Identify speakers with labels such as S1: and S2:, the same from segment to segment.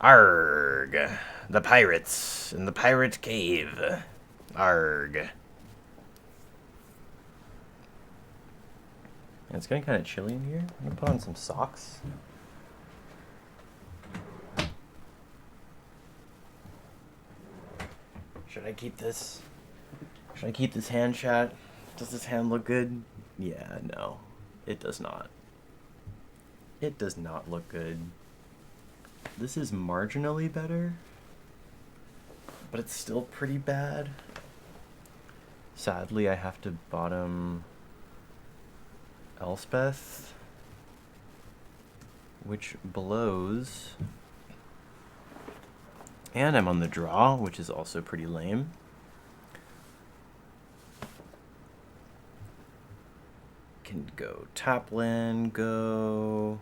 S1: Arg. The pirates in the pirate cave. Arg. It's getting kind of chilly in here. I'm gonna put on some socks. Should I keep this? Should I keep this hand shot? Does this hand look good? Yeah, no. It does not. It does not look good. This is marginally better, but it's still pretty bad. Sadly, I have to bottom Elspeth, which blows. And I'm on the draw, which is also pretty lame. Can go Tapland, go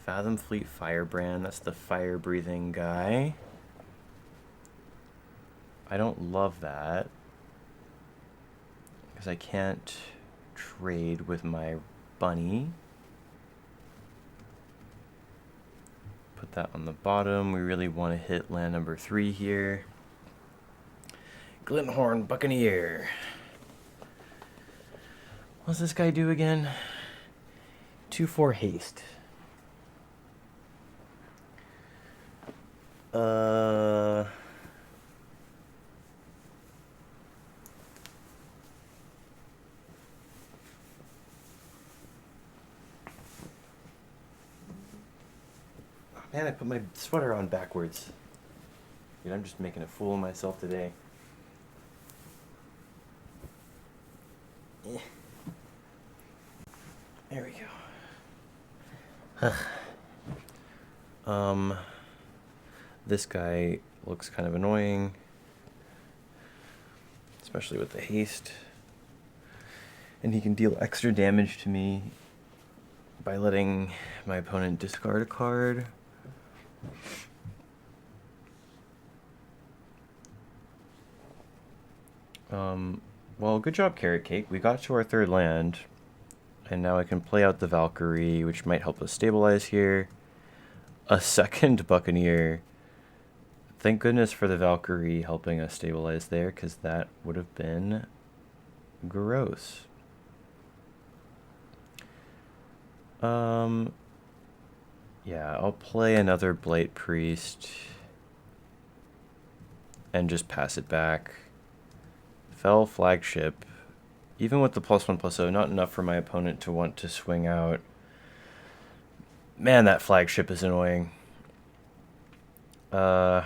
S1: Fathom Fleet Firebrand. That's the fire-breathing guy. I don't love that because I can't trade with my bunny. Put that on the bottom. We really want to hit land number 3 here. Glinthorn Buccaneer. What's this guy do again? 2/4 haste. Man, I put my sweater on backwards. Dude, I'm just making a fool of myself today. There we go. This guy looks kind of annoying, especially with the haste. And he can deal extra damage to me by letting my opponent discard a card. Well, good job, Carrot Cake. We got to our 3rd land, and now I can play out the Valkyrie, which might help us stabilize here. A 2nd Buccaneer. Thank goodness for the Valkyrie helping us stabilize there, because that would have been gross. Yeah, I'll play another Blight Priest and just pass it back. Fell Flagship. Even with the +1/+0, not enough for my opponent to want to swing out. Man, that Flagship is annoying. I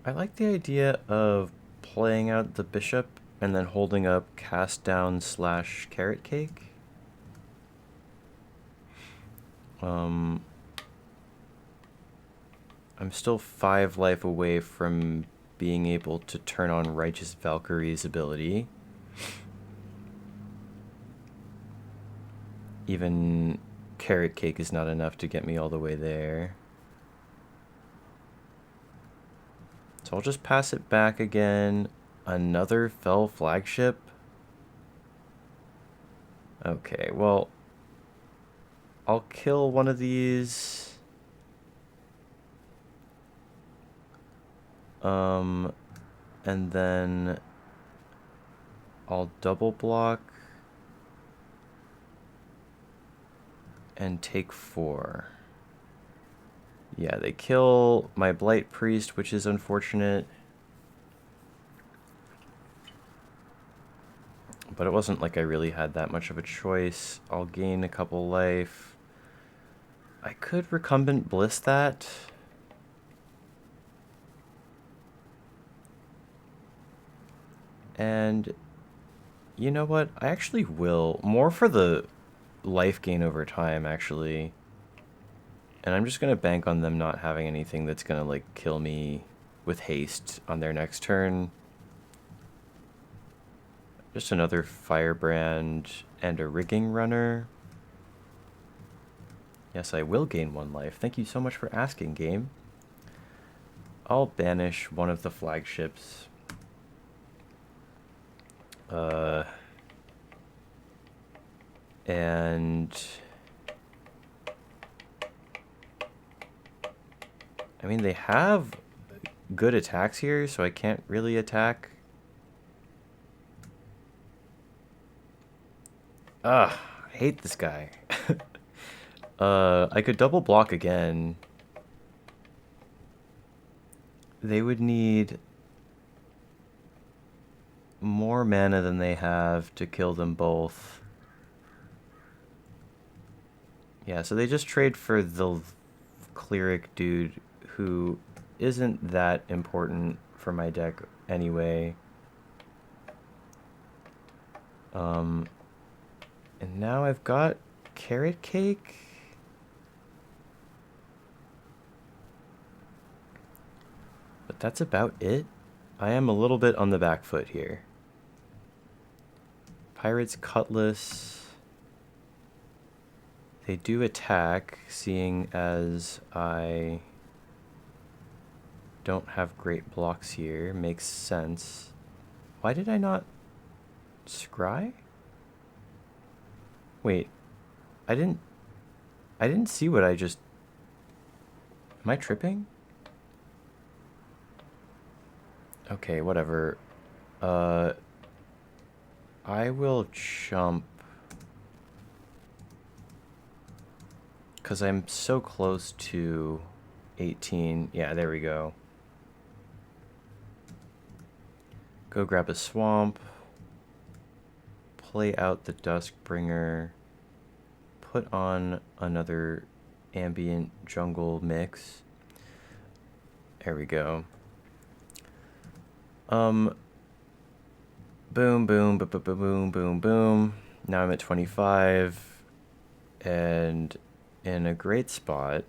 S1: like the idea of playing out the Bishop and then holding up Cast Down / Carrot Cake. I'm still 5 life away from being able to turn on Righteous Valkyrie's ability. Even Carrot Cake is not enough to get me all the way there. So I'll just pass it back again. Another Fell Flagship? Okay, well, I'll kill one of these. And then I'll double block and take 4. Yeah, they kill my Blight Priest, which is unfortunate. But it wasn't like I really had that much of a choice. I'll gain a couple life. I could Recumbent Bliss that. And you know what? I actually will. More for the life gain over time, actually. And I'm just going to bank on them not having anything that's going to, like, kill me with haste on their next turn. Just another Firebrand and a Rigging Runner. Yes, I will gain 1 life. Thank you so much for asking, game. I'll banish one of the flagships. And I mean, they have good attacks here, so I can't really attack. Ugh, I hate this guy. I could double block again. They would need more mana than they have to kill them both. Yeah, so they just trade for the cleric dude who isn't that important for my deck anyway. And now I've got Carrot Cake. But that's about it. I am a little bit on the back foot here. Pirate's Cutlass. They do attack, seeing as I don't have great blocks here. Makes sense. Why did I not scry? Wait, I didn't see what I just... Am I tripping? Okay, whatever. I will jump. Because I'm so close to 18. Yeah, there we go. Go grab a swamp. Play out the Duskbringer. Put on another ambient jungle mix. There we go. Boom, boom, boom, boom, boom, boom, boom. Now I'm at 25. And in a great spot.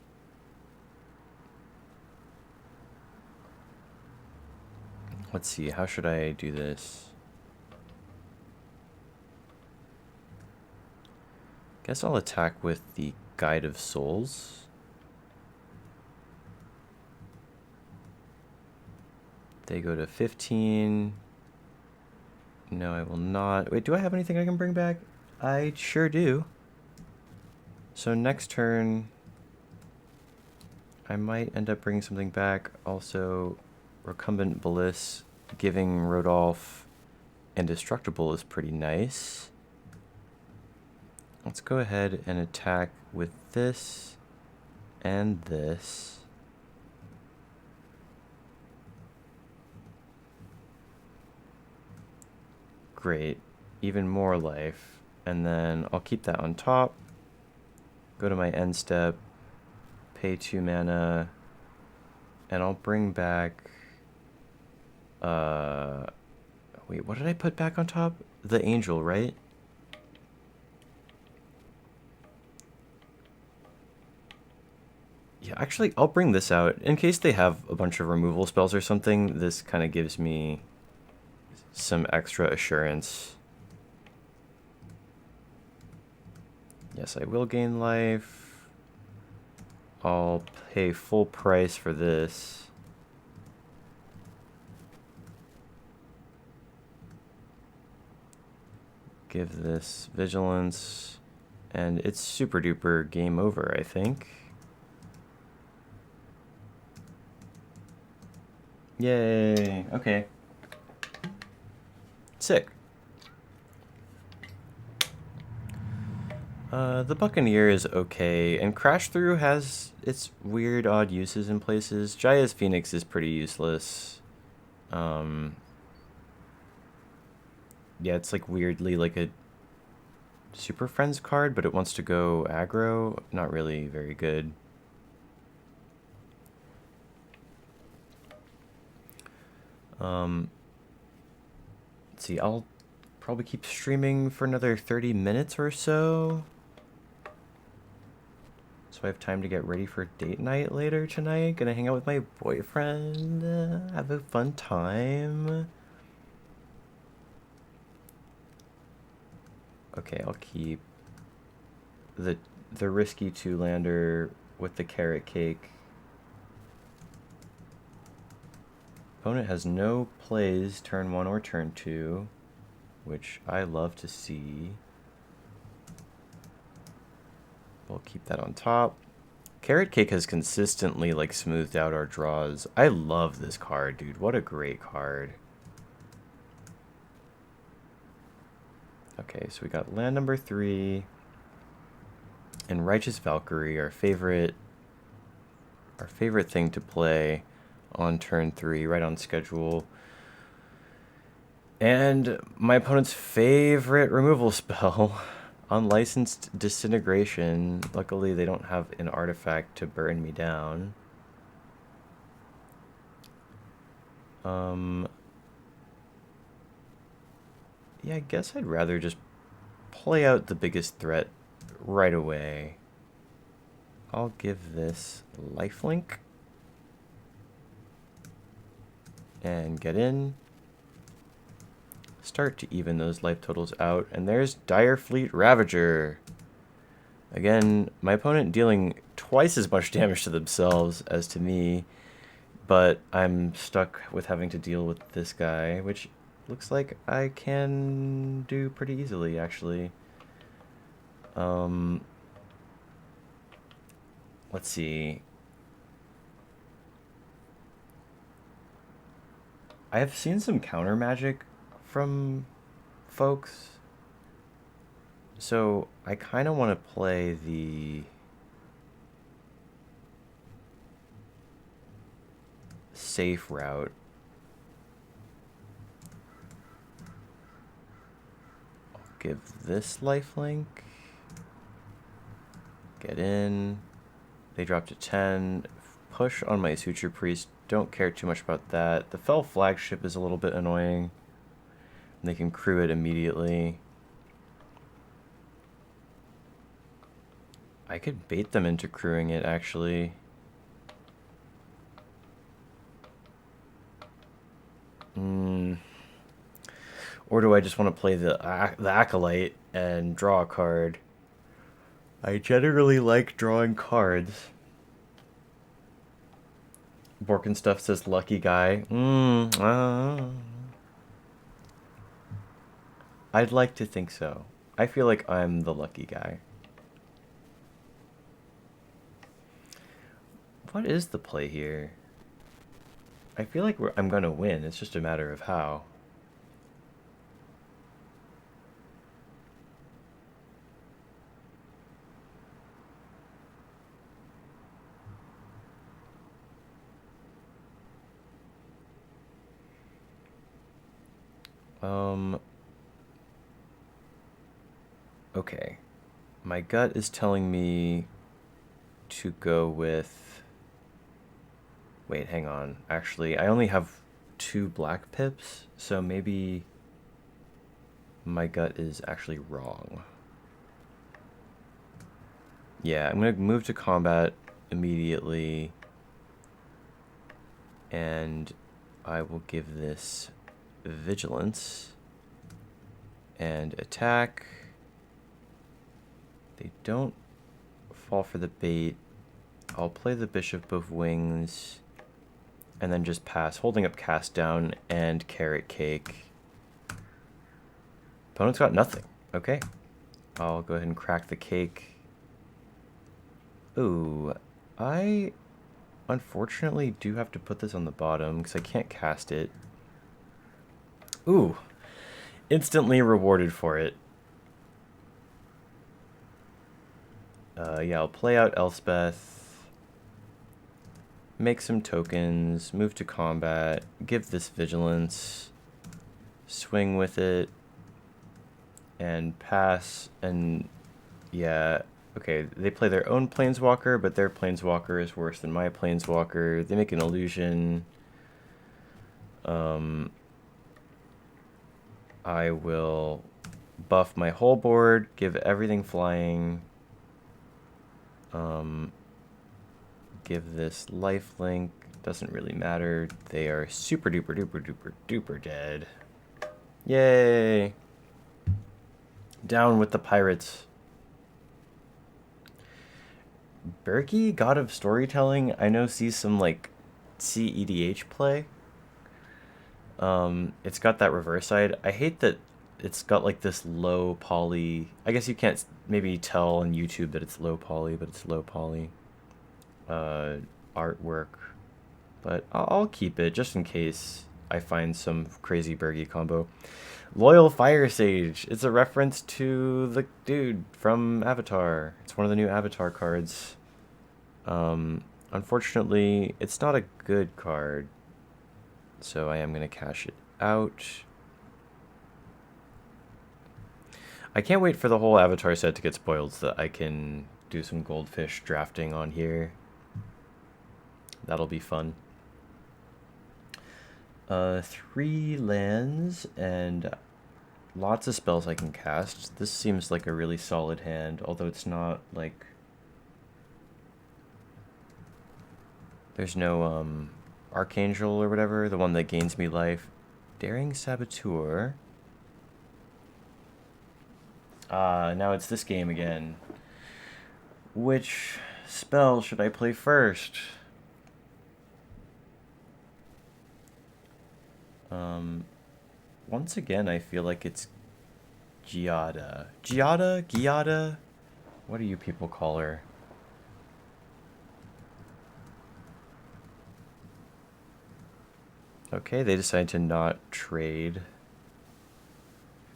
S1: Let's see, how should I do this? Guess I'll attack with the Guide of Souls. They go to 15. No, I will not. Wait, do I have anything I can bring back? I sure do. So next turn, I might end up bringing something back. Also, Recumbent Bliss giving Rodolph Indestructible is pretty nice. Let's go ahead and attack with this and this. Great, even more life. And then I'll keep that on top. Go to my end step, pay 2 mana, and I'll bring back... Wait, what did I put back on top? The Angel, right? Yeah, actually, I'll bring this out. In case they have a bunch of removal spells or something, this kind of gives me some extra assurance. Yes, I will gain life. I'll pay full price for this. Give this vigilance. And it's super duper game over, I think. Yay. Okay. Sick. The Buccaneer is okay, and Crash Through has its weird, odd uses in places. Jaya's Phoenix is pretty useless. Yeah, it's like weirdly like a Super Friends card, but it wants to go aggro. Not really very good. Let's see, I'll probably keep streaming for another 30 minutes or so. So I have time to get ready for date night later tonight. Gonna hang out with my boyfriend, have a fun time. Okay, I'll keep the risky 2-lander with the Carrot Cake. Opponent has no plays turn 1 or turn 2, which I love to see. We'll keep that on top. Carrot Cake has consistently, like, smoothed out our draws. I love this card, dude. What a great card. Okay, so we got land number 3. And Righteous Valkyrie, our favorite thing to play on turn 3, right on schedule. And my opponent's favorite removal spell, Unlicensed Disintegration. Luckily, they don't have an artifact to burn me down. Yeah, I guess I'd rather just play out the biggest threat right away. I'll give this lifelink. And get in. Start to even those life totals out. And there's Direfleet Ravager. Again, my opponent dealing twice as much damage to themselves as to me. But I'm stuck with having to deal with this guy, which looks like I can do pretty easily, actually. Let's see. I have seen some counter magic from folks. So I kind of want to play the safe route. I'll give this lifelink. Get in. They drop to 10. Push on my Suture Priest. Don't care too much about that. The Fell Flagship is a little bit annoying. They can crew it immediately. I could bait them into crewing it, actually. Or do I just want to play the Acolyte and draw a card? I generally like drawing cards. Borkin Stuff says lucky guy. I'd like to think so. I feel like I'm the lucky guy. What is the play here? I feel like I'm going to win. It's just a matter of how. Okay. My gut is telling me to go with... Wait, hang on. Actually, I only have 2 black pips, so maybe my gut is actually wrong. Yeah, I'm going to move to combat immediately. And I will give this Vigilance and attack. They don't fall for the bait. I'll play the Bishop of Wings and then just pass, holding up Cast Down and Carrot Cake. Opponent's got nothing. Okay. I'll go ahead and crack the cake. Ooh, I unfortunately do have to put this on the bottom because I can't cast it. Ooh, instantly rewarded for it. Yeah, I'll play out Elspeth, make some tokens, move to combat, give this Vigilance, swing with it, and pass, and yeah, okay, they play their own Planeswalker, but their Planeswalker is worse than my Planeswalker. They make an illusion. I will buff my whole board, give everything flying. Give this lifelink. Doesn't really matter. They are super duper duper duper duper dead. Yay! Down with the pirates. Berkey, God of Storytelling, I know sees some like CEDH play. It's got that reverse side. I hate that it's got like this low poly. I guess you can't maybe tell on YouTube that it's low poly, but it's low poly uh, artwork. But I'll keep it just in case I find some crazy Bergie combo. Loyal Fire Sage. It's a reference to the dude from Avatar. It's one of the new Avatar cards. Unfortunately, it's not a good card, so I am going to cash it out. I can't wait for the whole Avatar set to get spoiled so that I can do some Goldfish drafting on here. That'll be fun. 3 lands and lots of spells I can cast. This seems like a really solid hand, although it's not like... There's no Archangel or whatever, the one that gains me life. Daring Saboteur. Now it's this game again. Which spell should I play first? Once again, I feel like it's Giada. Giada? Giada? What do you people call her? Okay, they decided to not trade.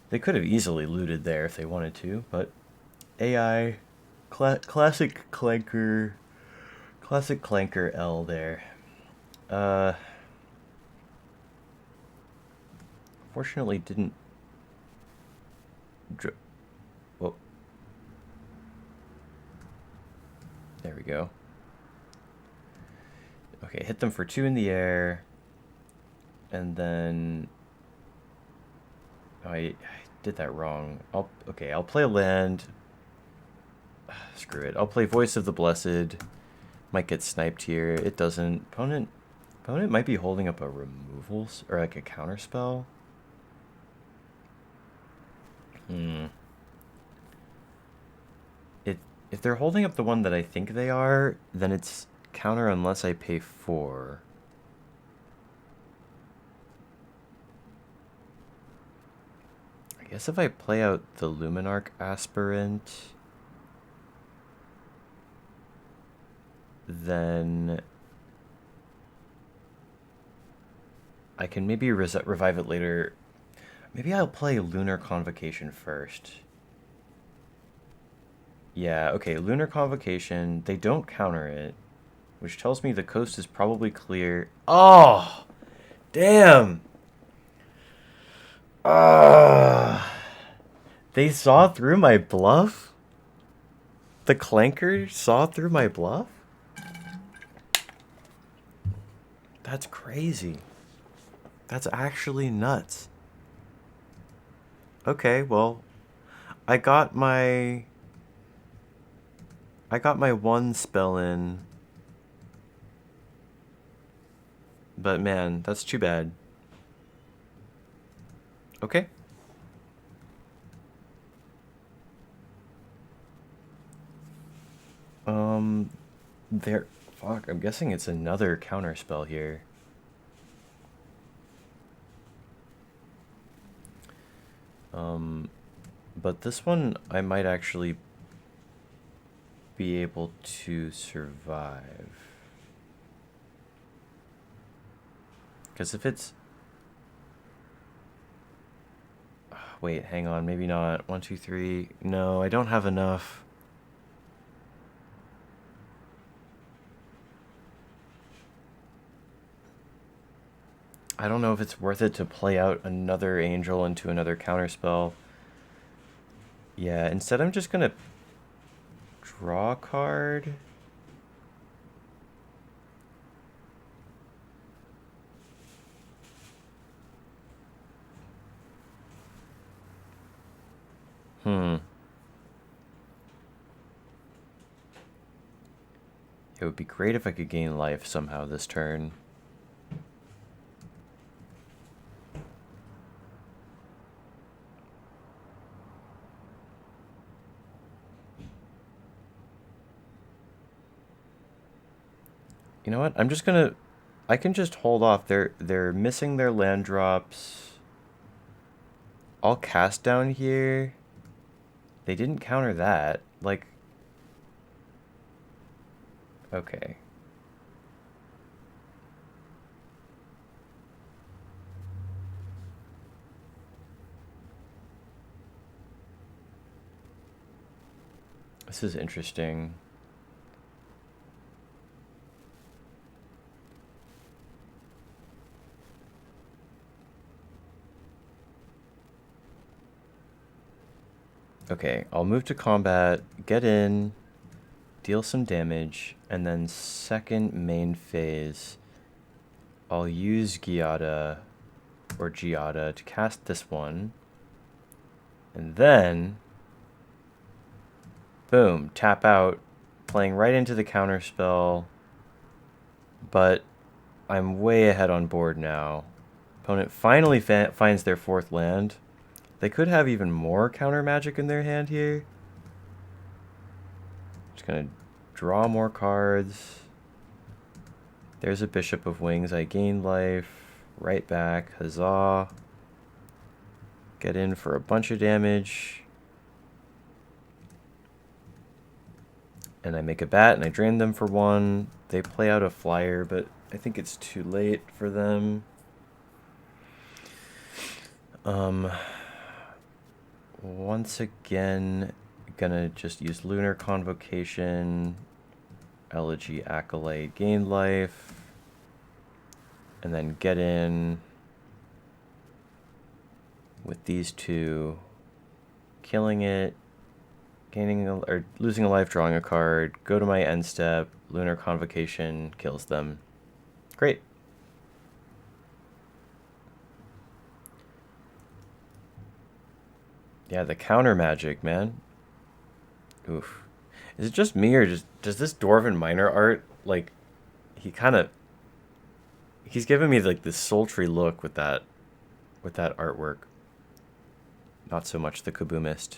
S1: They could have easily looted there if they wanted to, but AI, classic Clanker L there. Fortunately didn't... Whoa. There we go. Okay, hit them for 2 in the air. And then... Oh, I did that wrong. Okay, I'll play a land. Screw it. I'll play Voice of the Blessed. Might get sniped here. It doesn't. Opponent might be holding up a removal or like a counter spell. If they're holding up the one that I think they are, then it's counter unless I pay 4. I guess if I play out the Luminarch Aspirant, then I can maybe revive it later. Maybe I'll play Lunar Convocation first. Yeah, okay, Lunar Convocation. They don't counter it, which tells me the coast is probably clear. Oh! Damn! They saw through my bluff? The Clanker saw through my bluff? That's crazy. That's actually nuts. Okay, well, I got my 1 spell in. But man, that's too bad. Okay. There... Fuck, I'm guessing it's another counter spell here. But this one I might actually be able to survive. Because if it's... Wait, hang on, maybe not. 1, 2, 3. No, I don't have enough. I don't know if it's worth it to play out another angel into another counterspell. Yeah, instead I'm just gonna draw a card. It would be great if I could gain life somehow this turn. You know what? I'm just gonna... I can just hold off. They're missing their land drops. I'll cast down here. They didn't counter that. Like, okay. This is interesting. Okay, I'll move to combat, get in, deal some damage, and then second main phase, I'll use Giada or Giada to cast this one. And then, boom, tap out, playing right into the counter spell. But I'm way ahead on board now. Opponent finally finds their fourth land. They could have even more counter magic in their hand here. Just gonna draw more cards. There's a Bishop of Wings. I gain life. Right back. Huzzah. Get in for a bunch of damage. And I make a bat and I drain them for one. They play out a flyer, but I think it's too late for them. Once again, gonna just use Lunar Convocation, Elegy Acolyte, gain life, and then get in with these two, killing it, gaining or losing a life, drawing a card, go to my end step, Lunar Convocation kills them. Great. Yeah, the counter magic, man. Oof. Is it just me, or does this Dwarven Miner art, like, he's giving me like this sultry look with that artwork. Not so much the Kaboomist.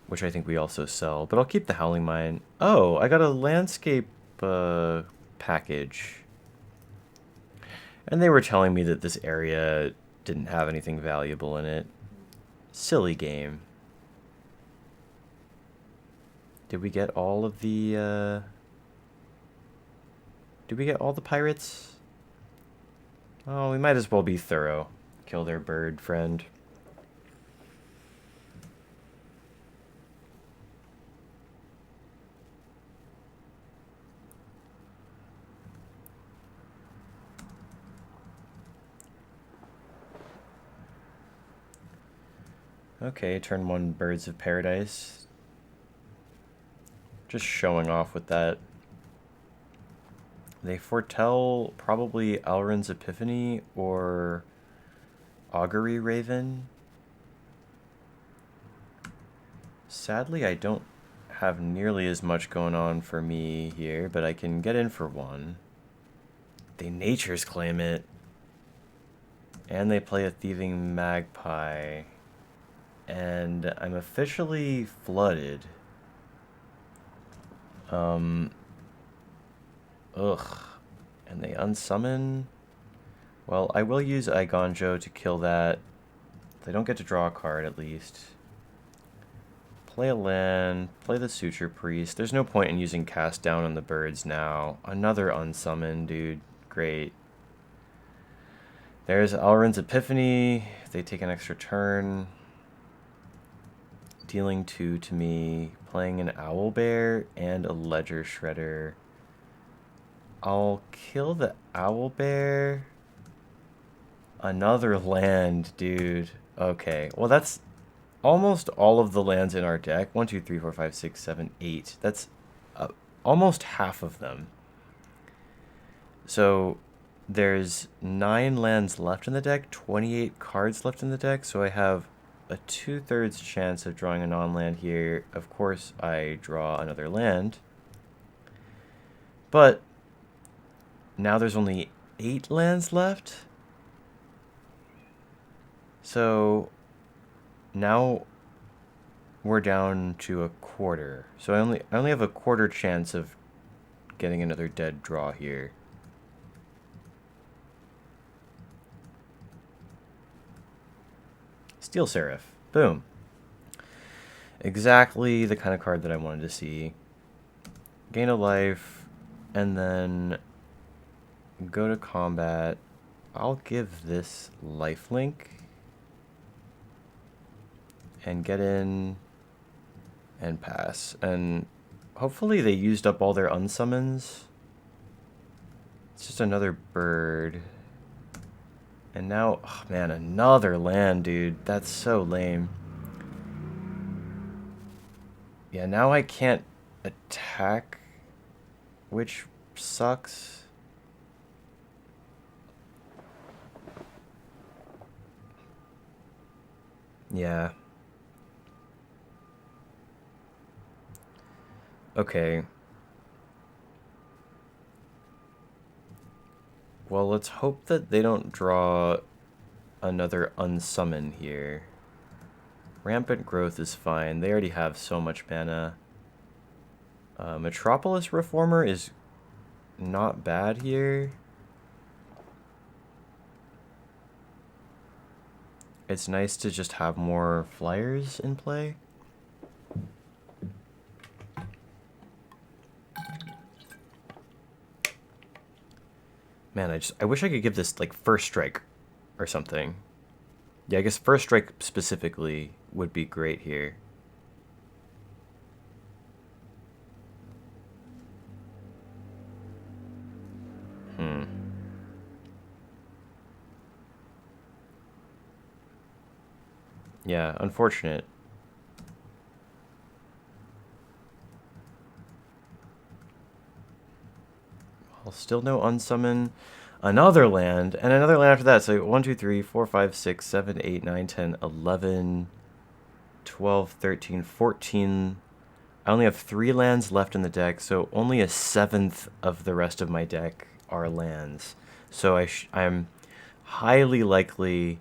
S1: Which I think we also sell, but I'll keep the Howling Mine. Oh, I got a landscape package. And they were telling me that this area didn't have anything valuable in it. Silly game. Did we get all of the, did we get all the pirates? Oh, we might as well be thorough. Kill their bird friend. Okay, turn one, Birds of Paradise. Just showing off with that. They foretell probably Alrund's Epiphany or Augury Raven. Sadly, I don't have nearly as much going on for me here, but I can get in for one. They Nature's Claim it. And they play a Thieving Magpie. And I'm officially flooded. Ugh. And they unsummon. Well, I will use Eiganjo to kill that. They don't get to draw a card, at least. Play a land. Play the Suture Priest. There's no point in using Cast Down on the birds now. Another unsummon, dude. Great. There's Alrund's Epiphany. They take an extra turn. Dealing 2 to me. Playing an Owlbear and a Ledger Shredder. I'll kill the Owlbear. Another land, dude. Okay, well that's almost all of the lands in our deck. 1, 2, 3, 4, 5, 6, 7, 8. That's almost half of them. So there's 9 lands left in the deck, 28 cards left in the deck, so I have a 2/3 chance of drawing a non-land here. Of course, I draw another land. But now there's only 8 lands left. So now we're down to a quarter. So I only have a quarter chance of getting another dead draw here. Steel Seraph. Boom. Exactly the kind of card that I wanted to see. Gain a life, and then go to combat. I'll give this lifelink and get in and pass. And hopefully they used up all their unsummons. It's just another bird. And now, oh man, another land, dude. That's so lame. Yeah, now I can't attack, which sucks. Yeah. Okay. Well, let's hope that they don't draw another unsummon here. Rampant Growth is fine. They already have so much mana. Metropolis Reformer is not bad here. It's nice to just have more flyers in play. Man, I wish I could give this like first strike or something. Yeah, I guess first strike specifically would be great here. Yeah, unfortunate. Well, still no unsummon. Another land, and another land after that. So 1, 2, 3, 4, 5, 6, 7, 8, 9, 10, 11, 12, 13, 14. I only have 3 lands left in the deck, so only a 7th of the rest of my deck are lands. So I'm highly likely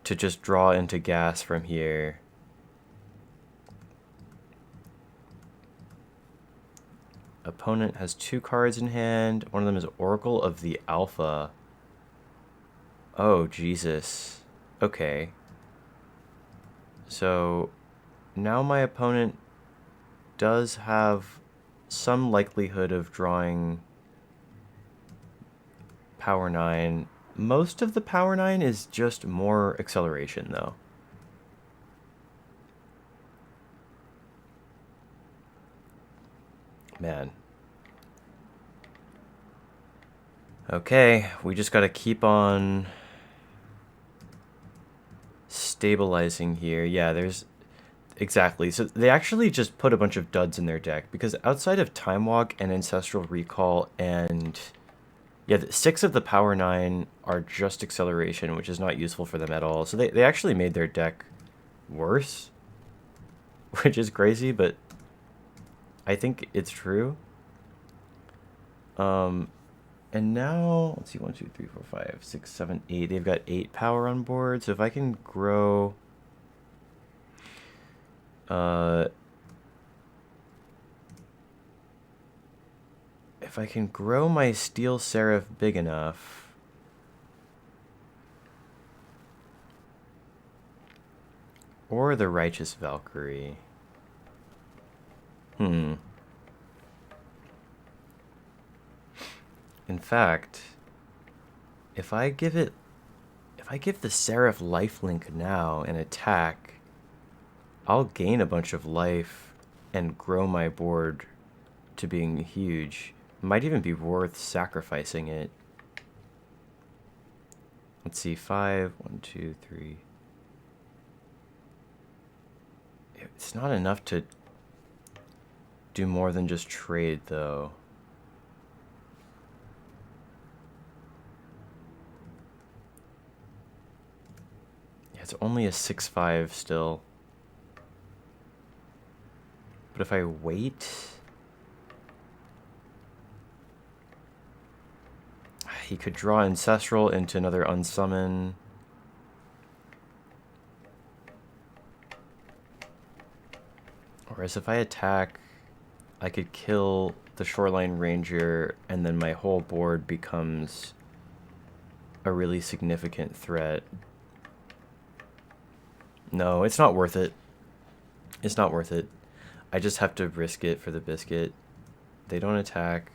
S1: to just draw into gas from here. Opponent has 2 cards in hand. One of them is Oracle of the Alpha. Oh, Jesus. Okay. So now my opponent does have some likelihood of drawing Power 9. Most of the Power 9 is just more acceleration, though. Man. Okay, we just gotta keep on stabilizing here. Yeah, there's... Exactly. So they actually just put a bunch of duds in their deck, because outside of Time Walk and Ancestral Recall and... Yeah, 6 of the Power 9 are just acceleration, which is not useful for them at all. So they actually made their deck worse, which is crazy, but I think it's true. And now, let's see, 1, 2, 3, 4, 5, 6, 7, 8. They've got 8 power on board. So if I can grow... if I can grow my Steel Seraph big enough... Or the Righteous Valkyrie. In fact, if I give the Seraph lifelink now and attack, I'll gain a bunch of life and grow my board to being huge. Might even be worth sacrificing it. Let's see, 5, 1, 2, 3. It's not enough to do more than just trade, though. Yeah, it's only a 6/5 still. But if I wait... He could draw Ancestral into another unsummon. Whereas if I attack, I could kill the Shoreline Ranger, and then my whole board becomes a really significant threat. No, it's not worth it. It's not worth it. I just have to risk it for the biscuit. They don't attack.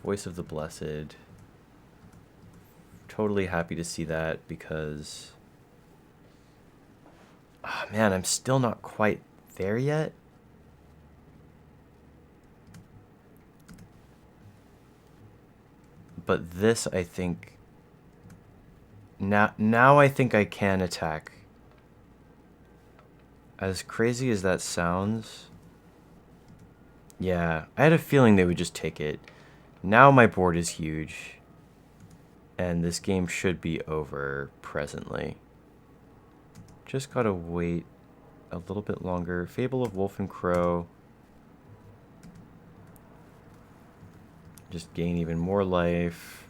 S1: Voice of the Blessed. Totally happy to see that because... Oh, man, I'm still not quite there yet. But this, I think... Now I think I can attack. As crazy as that sounds... Yeah, I had a feeling they would just take it. Now my board is huge. And this game should be over presently. Just gotta wait a little bit longer. Fable of Wolf and Crow. Just gain even more life.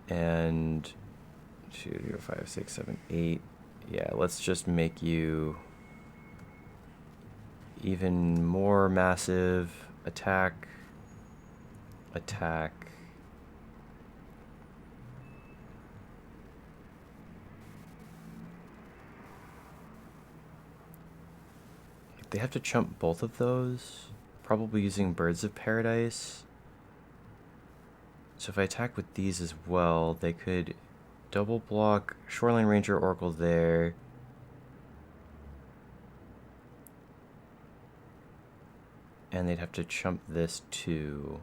S1: And 2, 5, 6, 7, 8. Yeah, let's just make you even more massive. Attack. Attack. They have to chump both of those. Probably using Birds of Paradise. So if I attack with these as well, they could double block Shoreline Ranger Oracle there. And they'd have to chump this too.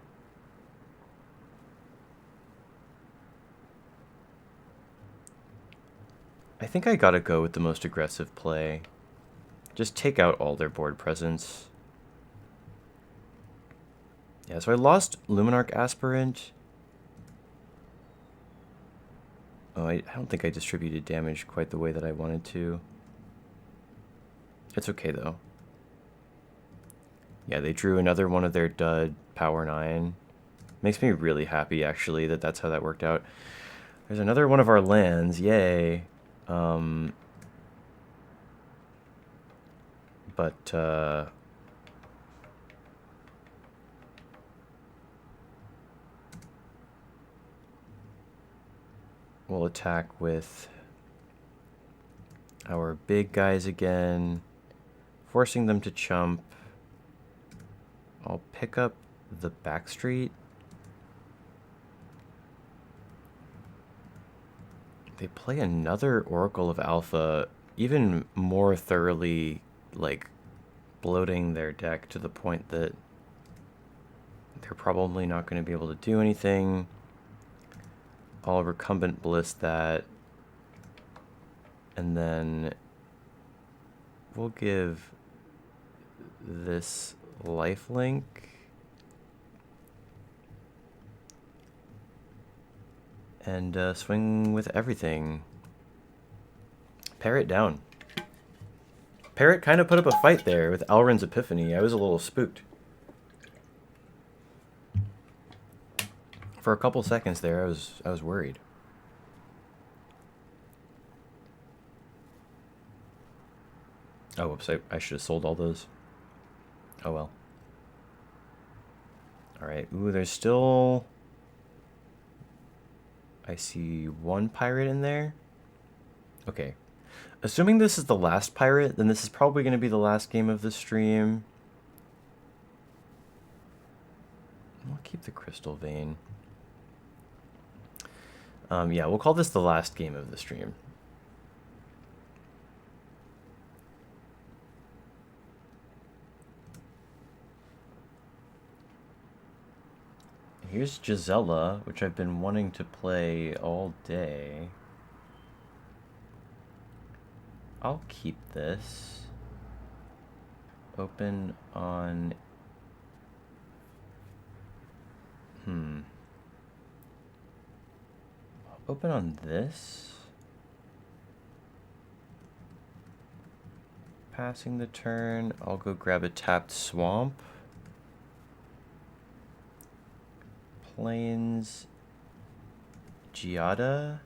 S1: I think I gotta go with the most aggressive play. Just take out all their board presence. Yeah, so I lost Luminarch Aspirant. Oh, I don't think I distributed damage quite the way that I wanted to. It's okay, though. Yeah, they drew another one of their dud Power 9. Makes me really happy, actually, that that's how that worked out. There's another one of our lands. Yay. We'll attack with our big guys again, forcing them to chump. I'll pick up the Backstreet. They play another Oracle of Alpha, even more thoroughly, like, bloating their deck to the point that they're probably not going to be able to do anything. I'll Recumbent Bliss that. And then we'll give this lifelink. And swing with everything. Parrot down. Parrot kind of put up a fight there with Alrund's Epiphany. I was a little spooked. For a couple seconds there, I was worried. Oh, whoops, I should have sold all those. Oh well. Alright, ooh, there's still... I see one pirate in there. Okay. Assuming this is the last pirate, then this is probably going to be the last game of the stream. I'll keep the Crystal Vein. Yeah, we'll call this the last game of the stream. Here's Gisela, which I've been wanting to play all day. I'll keep this. Open on... Open on this. Passing the turn. I'll go grab a tapped Swamp. Plains. Giada.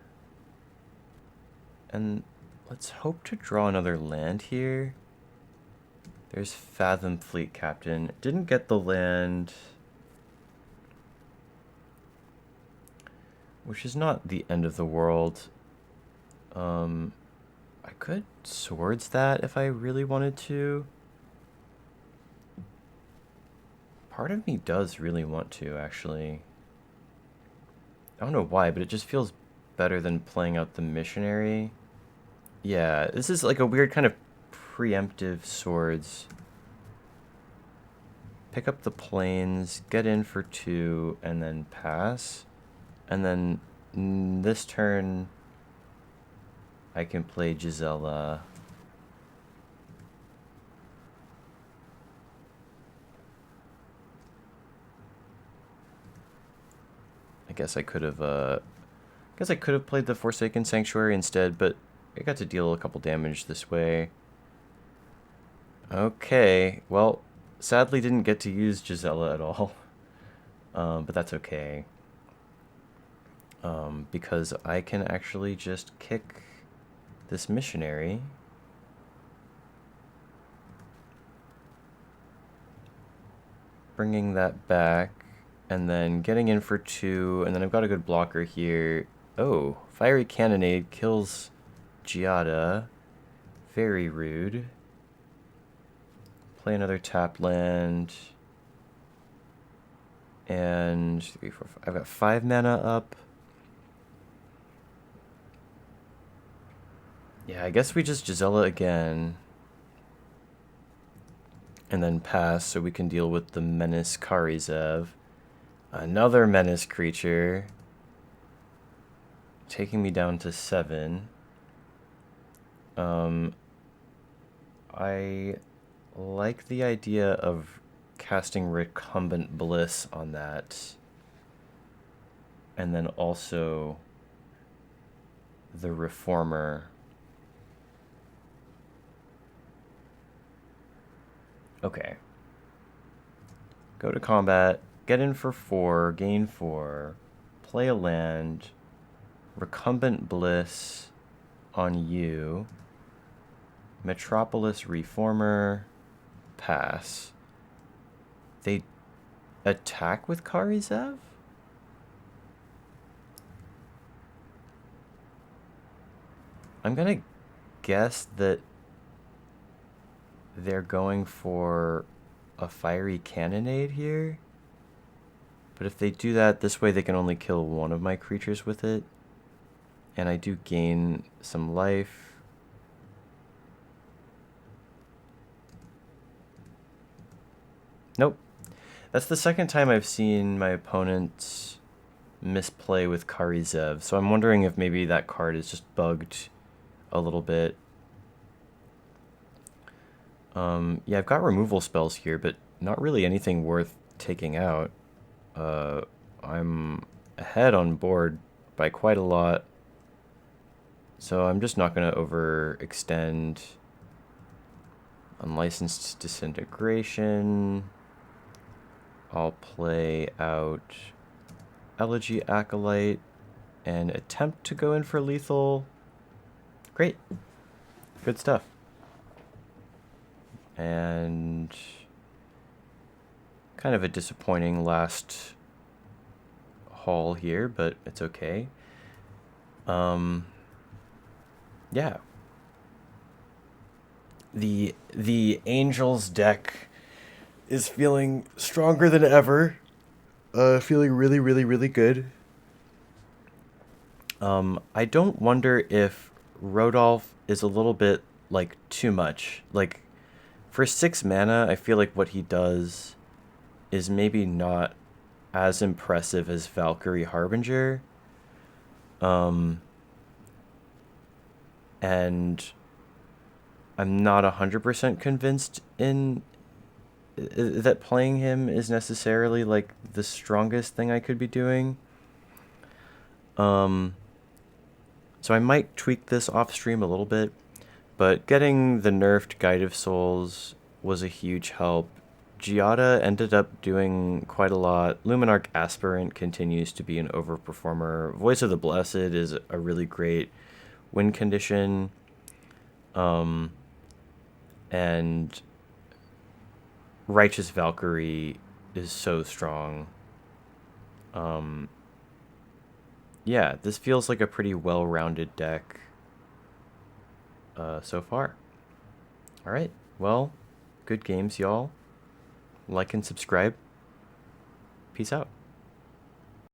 S1: And let's hope to draw another land here. There's Fathom Fleet Captain. Didn't get the land, which is not the end of the world. I could swords that if I really wanted to. Part of me does really want to, actually. I don't know why, but it just feels better than playing out the missionary. Yeah, this is like a weird kind of preemptive swords. Pick up the planes, get in for 2, and then pass. And then this turn, I can play Gisela. I guess I could have played the Forsaken Sanctuary instead, but I got to deal a couple damage this way. Okay, well, sadly didn't get to use Gisela at all. But that's okay. Because I can actually just kick this missionary. Bringing that back, and then getting in for 2, and then I've got a good blocker here. Oh, Fiery Cannonade kills Giada. Very rude. Play another tap land. And 3, 4, 5. I've got 5 mana up. Yeah, I guess we just Gisela again. And then pass so we can deal with the Menace Karizev. Another Menace creature. Taking me down to 7. I like the idea of casting Recumbent Bliss on that. And then also the Reformer. Okay. Go to combat, get in for 4, gain 4, play a land, Recumbent Bliss on you, Metropolis Reformer, pass. They attack with Karizev? I'm gonna guess that they're going for a Fiery Cannonade here. But if they do that, this way they can only kill one of my creatures with it. And I do gain some life. Nope. That's the second time I've seen my opponent misplay with Karizev. So I'm wondering if maybe that card is just bugged a little bit. Yeah, I've got removal spells here, but not really anything worth taking out. I'm ahead on board by quite a lot. So I'm just not going to overextend. Unlicensed Disintegration. I'll play out Elegy Acolyte and attempt to go in for lethal. Great. Good stuff. And kind of a disappointing last haul here, but it's okay. Yeah. The Angels deck is feeling stronger than ever. Feeling really, really, really good. I don't wonder if Rodolph is a little bit, like, too much. Like, for 6 mana, I feel like what he does is maybe not as impressive as Valkyrie Harbinger. And I'm not 100% convinced in that playing him is necessarily like the strongest thing I could be doing. So I might tweak this off stream a little bit, but getting the nerfed Guide of Souls was a huge help. Giada ended up doing quite a lot. Luminarch Aspirant continues to be an overperformer. Voice of the Blessed is a really great win condition. And Righteous Valkyrie is so strong. Yeah, this feels like a pretty well-rounded deck. so far. All right. Well, good games, y'all. Like and subscribe. Peace out.